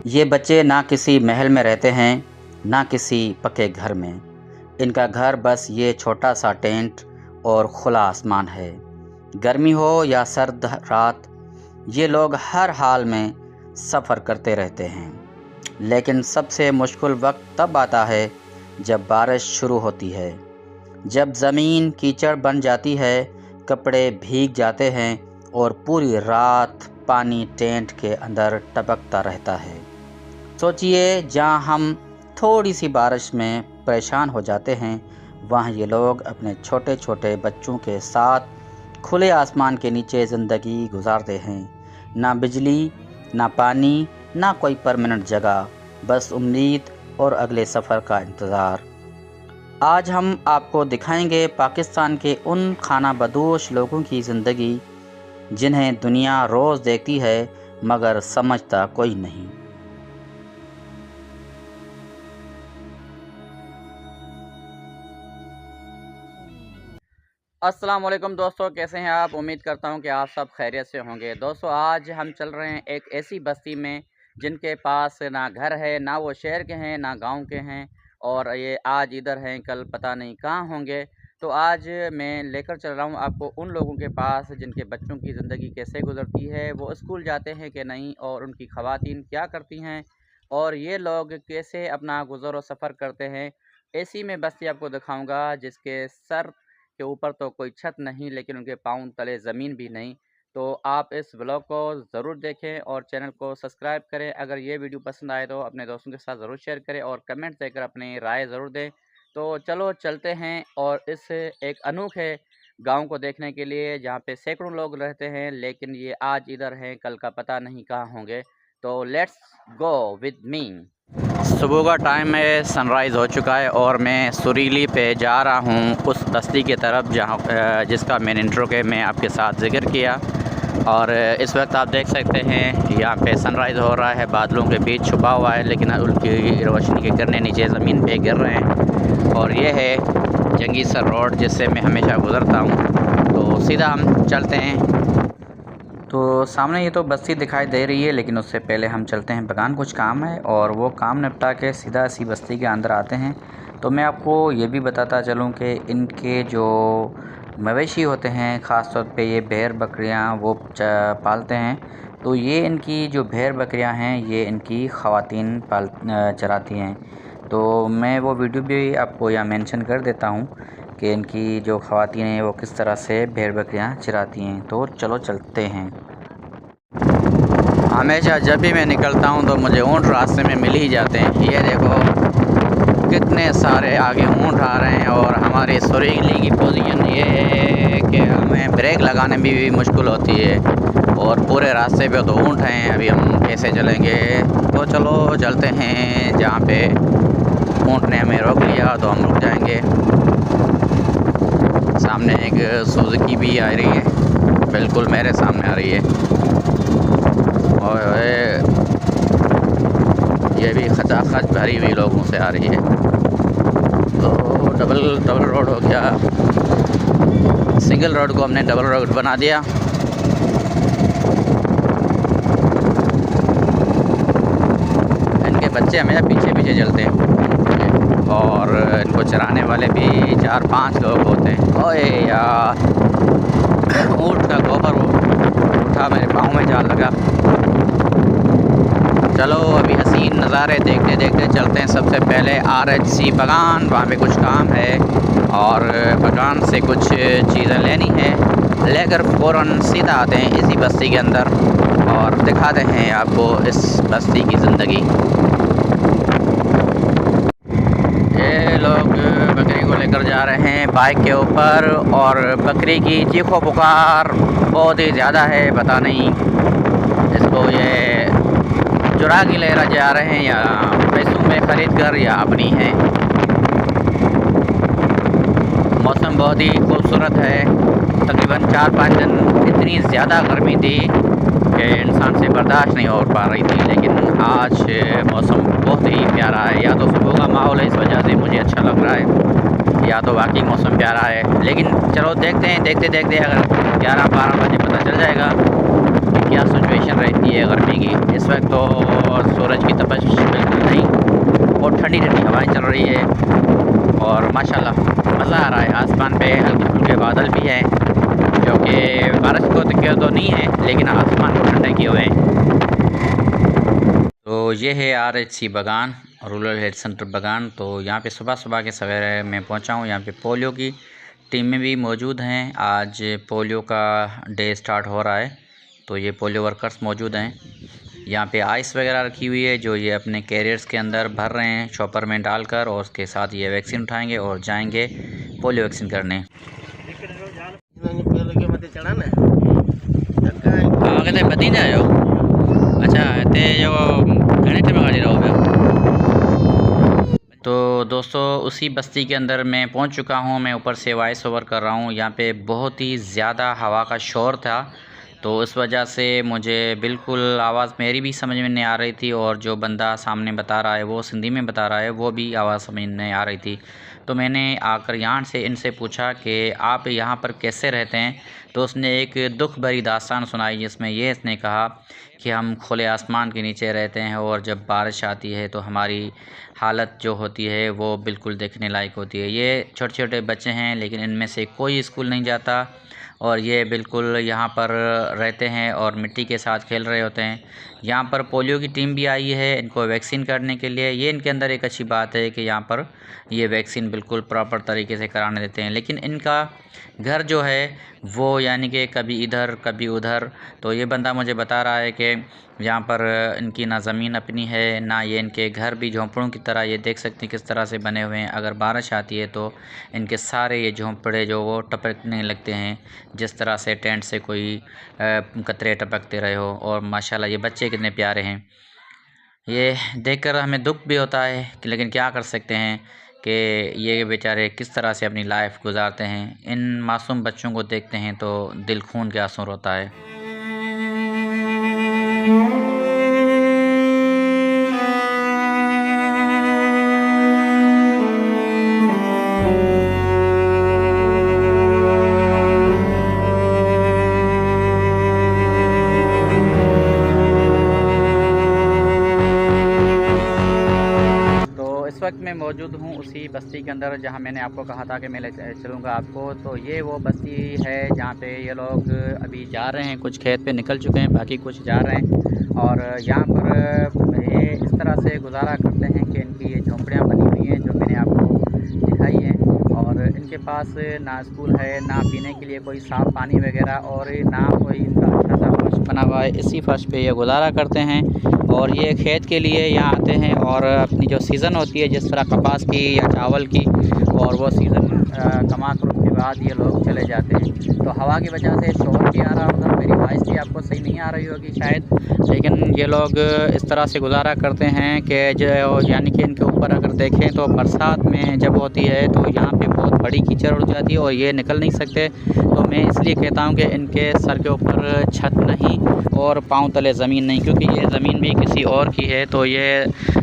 ये बच्चे ना किसी महल में रहते हैं, ना किसी पक्के घर में। इनका घर बस ये छोटा सा टेंट और खुला आसमान है। गर्मी हो या सर्द रात, ये लोग हर हाल में सफ़र करते रहते हैं। लेकिन सबसे मुश्किल वक्त तब आता है जब बारिश शुरू होती है, जब ज़मीन कीचड़ बन जाती है, कपड़े भीग जाते हैं और पूरी रात पानी टेंट के अंदर टपकता रहता है। सोचिए, जहाँ हम थोड़ी सी बारिश में परेशान हो जाते हैं, वहाँ ये लोग अपने छोटे छोटे बच्चों के साथ खुले आसमान के नीचे ज़िंदगी गुजारते हैं। ना बिजली, ना पानी, ना कोई परमानेंट जगह, बस उम्मीद और अगले सफ़र का इंतज़ार। आज हम आपको दिखाएंगे पाकिस्तान के उन खाना बदोश लोगों की ज़िंदगी जिन्हें दुनिया रोज़ देखती है मगर समझता कोई नहीं। अस्सलाम वालेकुम दोस्तों, कैसे हैं आप? उम्मीद करता हूं कि आप सब खैरियत से होंगे। दोस्तों, आज हम चल रहे हैं एक ऐसी बस्ती में जिनके पास ना घर है, ना वो शहर के हैं, ना गांव के हैं, और ये आज इधर हैं, कल पता नहीं कहाँ होंगे। तो आज मैं लेकर चल रहा हूं आपको उन लोगों के पास जिनके बच्चों की ज़िंदगी कैसे गुजरती है, वो स्कूल जाते हैं कि नहीं, और उनकी ख़वातीन क्या करती हैं, और ये लोग कैसे अपना गुज़र व सफ़र करते हैं। ऐसी मैं बस्ती आपको दिखाऊँगा जिसके सर के ऊपर तो कोई छत नहीं, लेकिन उनके पाँव तले ज़मीन भी नहीं। तो आप इस ब्लॉग को ज़रूर देखें और चैनल को सब्सक्राइब करें। अगर ये वीडियो पसंद आए तो अपने दोस्तों के साथ ज़रूर शेयर करें और कमेंट देकर अपनी राय ज़रूर दें। तो चलो चलते हैं और इस एक अनोखे गांव को देखने के लिए, जहां पे सैकड़ों लोग रहते हैं, लेकिन ये आज इधर हैं, कल का पता नहीं कहाँ होंगे। तो लेट्स गो विद मी। सुबह का टाइम है, सनराइज़ हो चुका है और मैं सुरीली पे जा रहा हूँ उस बस्ती की तरफ जहाँ जिसका मैंने इंट्रो के मैं आपके साथ ज़िक्र किया। और इस वक्त आप देख सकते हैं यहाँ पे सनराइज़ हो रहा है, बादलों के बीच छुपा हुआ है, लेकिन उनकी रोशनी की किरणें नीचे ज़मीन पे गिर रहे हैं। और ये है जंगीसर रोड जिससे मैं हमेशा गुज़रता हूँ। तो सीधा हम चलते हैं। तो सामने ये तो बस्ती दिखाई दे रही है, लेकिन उससे पहले हम चलते हैं बगान। कुछ काम है और वो काम निपटा के सीधा इसी बस्ती के अंदर आते हैं। तो मैं आपको ये भी बताता चलूँ कि इनके जो मवेशी होते हैं, ख़ास तौर पे ये भेड़ बकरियाँ वो पालते हैं। तो ये इनकी जो भेड़ बकरियाँ हैं, ये इनकी ख़वातीन चराती हैं। तो मैं वो वीडियो भी आपको यहाँ मेंशन कर देता हूँ कि इनकी जो ख़वातीन हैं वो किस तरह से भेड़ बकरियाँ चराती हैं। तो चलो चलते हैं। हमेशा जब भी मैं निकलता हूँ तो मुझे ऊँट रास्ते में मिल ही जाते हैं। ये देखो कितने सारे आगे ऊँट आ रहे हैं, और हमारी सुरीली की पोजीशन ये है कि हमें ब्रेक लगाने में भी मुश्किल होती है, और पूरे रास्ते पे तो ऊँट हैं। अभी हम कैसे चलेंगे? तो चलो चलते हैं। जहाँ पे ऊँट ने हमें रोक लिया तो हम रुक जाएंगे। सामने एक सुजुकी भी आ रही है, बिल्कुल मेरे सामने आ रही है, और ये भी खचाखच भरी हुई लोगों से आ रही है। तो डबल रोड हो गया, सिंगल रोड को हमने डबल रोड बना दिया। इनके बच्चे हमेशा पीछे पीछे चलते हैं, और इनको चराने वाले भी 4-5 लोग होते हैं। ओए यार, ऊँट का गोबर उठा मेरे पाँव में जा लगा। चलो अभी हसीन नज़ारे देखते देखते चलते हैं। सबसे पहले RHC बगान, वहाँ पे कुछ काम है और बगान से कुछ चीज़ें लेनी है, लेकर फ़ौरन सीधा आते हैं इसी बस्ती के अंदर और दिखाते हैं आपको इस बस्ती की ज़िंदगी। ये लोग बकरी को लेकर जा रहे हैं बाइक के ऊपर, और बकरी की चीखो पुकार बहुत ही ज़्यादा है। पता नहीं इसको ये चुरा के ले जा रहे हैं या पैसों में ख़रीद कर या अपनी है। मौसम बहुत ही खूबसूरत है। तकरीबन 4-5 दिन इतनी ज़्यादा गर्मी थी कि इंसान से बर्दाश्त नहीं हो पा रही थी, लेकिन आज मौसम बहुत ही प्यारा है। या तो सुबह का माहौल है, इस वजह से मुझे अच्छा लग रहा है, या तो वाकई मौसम प्यारा है। लेकिन चलो देखते हैं, देखते देखते अगर 11-12 बजे पता चल जाएगा कि क्या सिचुएशन रहती है गर्मी की। इस वक्त तो सूरज की तपश बिल्कुल नहीं और ठंडी ठंडी हवाएं चल रही है और माशाल्लाह मज़ा आ रहा है। आसमान पे हल्के फुल्के बादल भी हैं, जो कि बारिश को तो नहीं है लेकिन आसमान को ठंडे किए हुए हैं। तो ये है RH बगान, रूरल हेल्थ सेंटर बगान। तो यहाँ पे सुबह सुबह के सवेरे मैं पहुँचा हूँ। यहाँ पे पोलियो की टीमें भी मौजूद हैं। आज पोलियो का डे स्टार्ट हो रहा है, तो ये पोलियो वर्कर्स मौजूद हैं। यहाँ पे आइस वगैरह रखी हुई है जो ये अपने कैरियर्स के अंदर भर रहे हैं शॉपर में डालकर, और उसके साथ ये वैक्सीन उठाएंगे और जाएंगे पोलियो वैक्सीन करने। कहते बती जाओ। अच्छा ते जो घने टाइम गाड़ी रहोगे। तो दोस्तों उसी बस्ती के अंदर मैं पहुंच चुका हूं। मैं ऊपर से वॉइस ओवर कर रहा हूं। यहाँ पे बहुत ही ज़्यादा हवा का शोर था, तो उस वजह से मुझे बिल्कुल आवाज़ मेरी भी समझ में नहीं आ रही थी, और जो बंदा सामने बता रहा है वो सिंधी में बता रहा है, वो भी आवाज़ समझ नहीं आ रही थी। तो मैंने आकर यहाँ से इनसे पूछा कि आप यहाँ पर कैसे रहते हैं। तो उसने एक दुख भरी दास्तान सुनाई, जिसमें ये इसने कहा कि हम खुले आसमान के नीचे रहते हैं और जब बारिश आती है तो हमारी हालत जो होती है वो बिल्कुल देखने लायक होती है। ये छोटे छोटे बच्चे हैं लेकिन इनमें से कोई स्कूल नहीं जाता, और ये बिल्कुल यहाँ पर रहते हैं और मिट्टी के साथ खेल रहे होते हैं। यहाँ पर पोलियो की टीम भी आई है इनको वैक्सीन करने के लिए। ये इनके अंदर एक अच्छी बात है कि यहाँ पर ये वैक्सीन बिल्कुल प्रॉपर तरीके से कराने देते हैं। लेकिन इनका घर जो है वो यानी कि कभी इधर कभी उधर। तो ये बंदा मुझे बता रहा है कि यहाँ पर इनकी ना ज़मीन अपनी है, ना ये इनके घर भी झोंपड़ों की तरह, ये देख सकते हैं किस तरह से बने हुए हैं। अगर बारिश आती है तो इनके सारे ये झोंपड़े जो वो टपकने लगते हैं, जिस तरह से टेंट से कोई कतरे टपकते रहे हो। और माशाल्लाह ये बच्चे कितने प्यारे हैं। ये देखकर हमें दुख भी होता है कि लेकिन क्या कर सकते हैं कि ये बेचारे किस तरह से अपनी लाइफ गुजारते हैं। इन मासूम बच्चों को देखते हैं तो दिल खून के आंसू रोता है। इस वक्त मैं मौजूद हूँ उसी बस्ती के अंदर जहाँ मैंने आपको कहा था कि मैं ले चलूँगा आपको। तो ये वो बस्ती है जहाँ पे ये लोग अभी जा रहे हैं, कुछ खेत पे निकल चुके हैं, बाकी कुछ जा रहे हैं। और यहाँ पर ये इस तरह से गुजारा करते हैं कि इनकी ये झोंपड़ियाँ बनी हुई हैं जो मैंने आपको दिखाई हैं, और इनके पास ना स्कूल है, ना पीने के लिए कोई साफ़ पानी वगैरह, और ना कोई इनका अच्छा सा फर्श बना हुआ है। इसी फर्श पे ये गुजारा करते हैं, और ये खेत के लिए यहाँ आते हैं और अपनी जो सीज़न होती है जिस तरह कपास की या चावल की, और वो सीज़न कमा कर उसके बाद ये लोग चले जाते हैं। तो हवा की वजह से शोर भी आ रहा होगा, मेरी वॉइस भी आपको सही नहीं आ रही होगी शायद, लेकिन ये लोग इस तरह से गुजारा करते हैं कि जो यानी कि इनके ऊपर अगर देखें तो बरसात में जब होती है तो यहाँ पे बहुत बड़ी कीचड़ उड़ जाती है और ये निकल नहीं सकते। तो मैं इसलिए कहता हूँ कि इनके सर के ऊपर छत नहीं और पाँव तले ज़मीन नहीं, क्योंकि ये ज़मीन भी किसी और की है। तो ये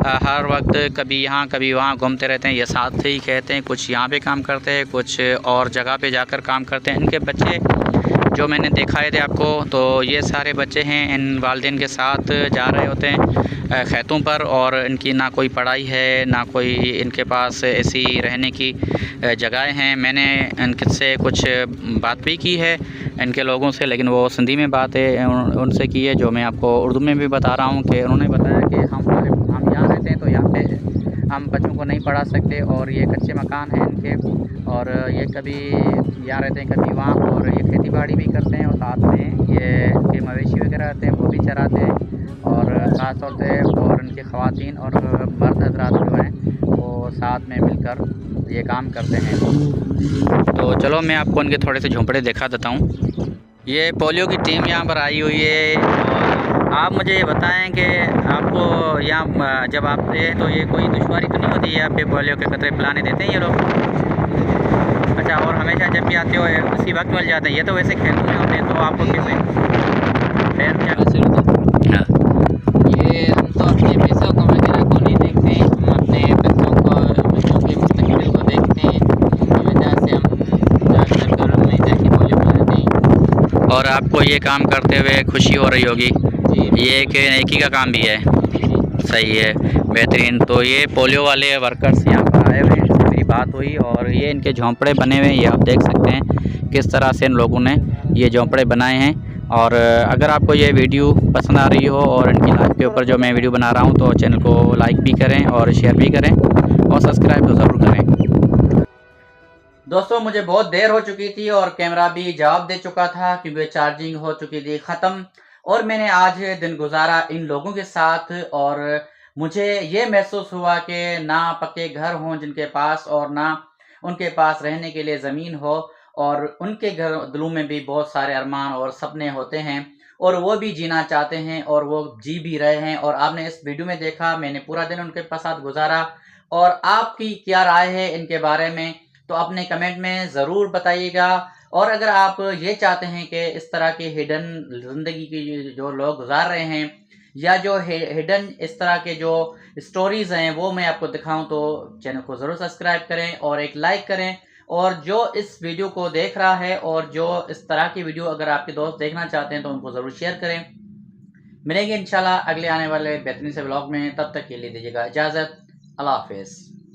हर वक्त कभी यहाँ कभी वहाँ घूमते रहते हैं। ये साथ ही कहते हैं, कुछ यहाँ पे काम करते हैं, कुछ और जगह पे जाकर काम करते हैं। इनके बच्चे जो मैंने दिखाए थे आपको, तो ये सारे बच्चे हैं इन वालिदैन के साथ जा रहे होते हैं खेतों पर, और इनकी ना कोई पढ़ाई है ना कोई इनके पास ऐसी रहने की जगहें हैं। मैंने इनसे कुछ बात भी की है इनके लोगों से, लेकिन वो सिंधी में बात है उनसे की है, जो मैं आपको उर्दू में भी बता रहा हूँ कि उन्होंने बताया कि हम यहाँ रहते हैं तो यहाँ पे हम बच्चों को नहीं पढ़ा सकते, और ये कच्चे मकान हैं इनके, और ये कभी यहाँ रहते हैं कभी वहाँ, और ये खेती बाड़ी भी करते हैं, और साथ में ये मवेशी वगैरह रहते हैं वो भी चराते हैं, और ख़ास तौर से और इनकी ख़वातीन और मर्द हजरात जो हैं वो साथ में मिलकर ये काम करते हैं। तो चलो मैं आपको इनके थोड़े से झोंपड़े दिखा देता हूँ। ये पोलियो की टीम यहाँ पर आई हुई है, और आप मुझे ये बताएं कि आपको यहाँ जब आप हैं तो ये कोई दुश्वारी तो नहीं होती है? यहाँ पे पोलियो के कतरे पिलाने देते हैं ये लोग? अच्छा, और हमेशा जब भी आते हो उसी वक्त मिल जाते हैं? ये तो वैसे खेतों में होते हैं, तो आपको कैसे खैर क्या हाँ। ये हम तो अपने पैसों को वगैरह को नहीं देखते हैं, हम अपने बच्चों के मुस्तकबिल को देखते हैं। इस वजह से हम ज़्यादातर घरों में जाके पोलियो पिलाते हैं। और आपको ये काम करते हुए खुशी हो रही होगी। जी ये एक नेकी का काम भी है। जी सही है, बेहतरीन। तो ये पोलियो वाले वर्कर्स यहाँ पर आए हुए हैं, इनसे मेरी बात हुई और ये इनके झोंपड़े बने हुए हैं। ये आप देख सकते हैं किस तरह से इन लोगों ने ये झोंपड़े बनाए हैं। और अगर आपको ये वीडियो पसंद आ रही हो और इनकी लाइफ के ऊपर जो मैं वीडियो बना रहा हूँ, तो चैनल को लाइक भी करें और शेयर भी करें और सब्सक्राइब तो ज़रूर करें। दोस्तों, मुझे बहुत देर हो चुकी थी और कैमरा भी जवाब दे चुका था क्योंकि चार्जिंग हो चुकी थी ख़त्म। और मैंने आज दिन गुजारा इन लोगों के साथ और मुझे ये महसूस हुआ कि ना पक्के घर हों जिनके पास और ना उनके पास रहने के लिए ज़मीन हो, और उनके घर दिलों में भी बहुत सारे अरमान और सपने होते हैं और वो भी जीना चाहते हैं और वो जी भी रहे हैं। और आपने इस वीडियो में देखा, मैंने पूरा दिन उनके साथ गुजारा। और आपकी क्या राय है इनके बारे में, तो अपने कमेंट में ज़रूर बताइएगा। और अगर आप ये चाहते हैं कि इस तरह की हिडन ज़िंदगी की जो लोग गुजार रहे हैं या जो हिडन इस तरह के जो स्टोरीज़ हैं वो मैं आपको दिखाऊं, तो चैनल को ज़रूर सब्सक्राइब करें और एक लाइक करें। और जो इस वीडियो को देख रहा है और जो इस तरह की वीडियो अगर आपके दोस्त देखना चाहते हैं तो उनको ज़रूर शेयर करें। मिलेंगे इंशाल्लाह अगले आने वाले बेहतरीन से ब्लॉग में। तब तक के लिए दीजिएगा इजाज़त। अल्लाह हाफिज़।